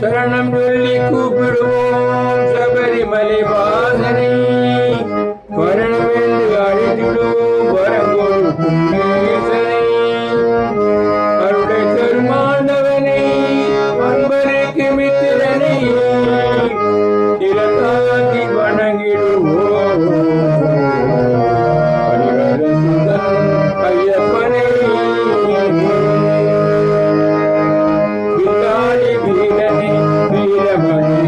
சரணம் சொல்லி கூப்பிடுவோம் சபரிமலை வாசனை, வரணம் என்று அழைத்திடுவோம் வரங்கொடுக்கும் நேசனை, அருளை தருமானவனை அன்பருக்கு மித்திரனை, இலக்காக்கி வணங்கிடுவோம் அடிவரசுதன் ஐயப்பனை.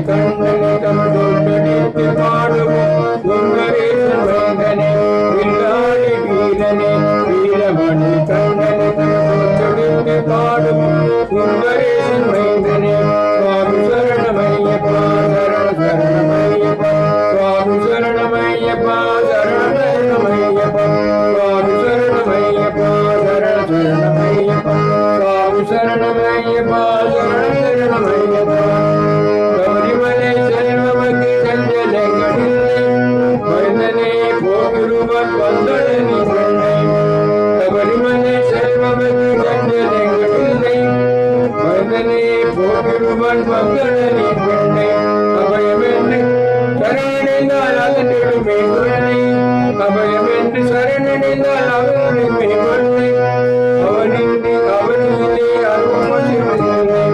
கண்ணனை தமிழொட்டடித்து பாடுவோம் சுந்தரேசன் மைந்தனை, வில்லாளி வீரனை வீரமணி கண்ணனை தமிழொட்டடித்து பாடுவோம் சுந்தரேசன் மைந்தனை. சுவாமி சரணமையப்பா சரண சரணமையப்பா, சுவாமி சரணமையப்பா சரண சரணமையப்பா, சுவாமி சரணமையப்பா சரண சரணமையப்பா, சுவாமி சரணமையப்பா சரண சரணமையப்பா. சபரிமலை செல்வமக்கு செஞ்சலங்களில்லை மைந்தனே போகிருவன் வந்தடனி பெண்ணை, சபரிமலை செல்வமக்கு செஞ்சலங்களில்லை மைந்தனே போகிருவன் வந்தடனி பெண்ணை, அபயமென்று சரணடைந்தால் அகன்றிடுமே கொள்ளை, அபயமென்று சரணடைந்தால் அவனுமே கொள்ளை, அவனின்றி அவனிலே அருவம் சிவதில்லை,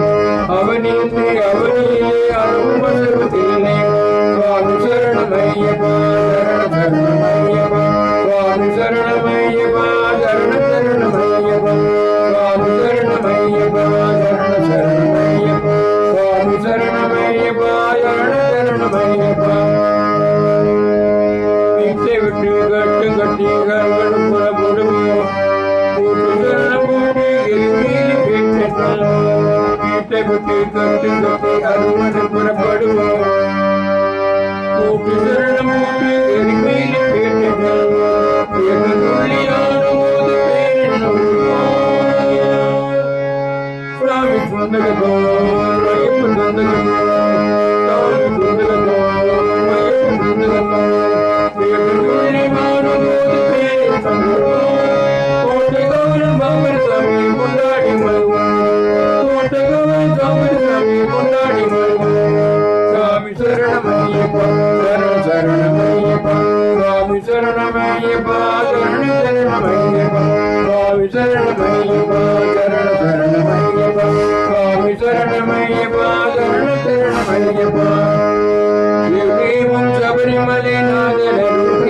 அவனின்றி அவனிலே அருவம் சிவதில்லை. சுவாமி சரணமையப்பா சரண சரணமையப்பா, சுவாமி சரணமையப்பா சரண சரணமையப்பா, சுவாமி சரணமையப்பா சரண சரணமையப்பா, சுவாமி சரணமையப்பா சரண சரணமையப்பா. வீட்டை விட்டு கட்டு கட்டி கண்களும் புறப்படுவோம் கூட்டு சரணம் கூட்டி எரிமீறி பெற்றோம், வீட்டை விட்டு கட்டு கட்டி அருமது புறப்படுவோம் கூட்டு சரணம் கூட்டி எரிமீறி பெற்றோம், எங்கள் துள்ளியான போது பேரிடும் சுவாமி சுந்தரகோ மையப்பன் சுந்தரகோ, சுவாமி சுந்தரகோ மையப்பன் சுந்தரகோ, எங்கள் துள்ளியான போது பேரிடும் கோட்டை கவனம் பாம்பர் சாமி கொண்டாடி மருவோம், கோட்டை கவனம் பாம்பர் சாமி கொண்டாடி மருவோம். சுவாமி சரணமையப்பா சரண சரணமையப்பா, சுவாமி சரணமையப்பா சரண சரணமையப்பா, சுவாமி சரணமையப்பா சரண சரணமையப்பா, சுவாமி சரணமையப்பா சரண சரணமையப்பா. தேவம் சபரிமலை நாதனருள்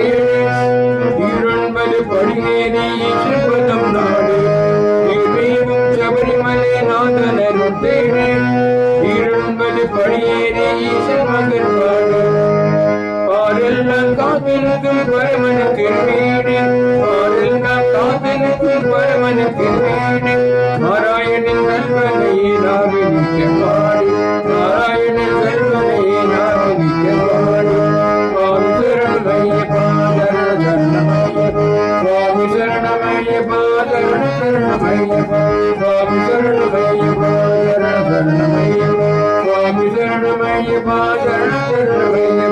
ஈரொன்பது படியேறி சிற்பதம் நாடு, தேவம் சபரிமலை நாதனருள் தேடு ஈரொன்பது படியேறி மகன் பாடு, பாடெல்லாம் காத்திருக்கு பரமனுக்கு வீடு, பாடெல்லாம் காத்திருக்கு பரமனுக்கு வீடு, நாராயணன் கல்வனையே நாவினிக்க பாடு, நாராயணன் கல்வனையே நாவினிக்க பாடு. சுவாமி சரணமையப்பா சரண சரணமையப்பா, சுவாமி சரணமையப்பா சரண சரணமையப்பா, சுவாமி சரணமையப்பா சரண சரணமையப்பா, சுவாமி சரணமையப்பா சரண சரணமையப்பா.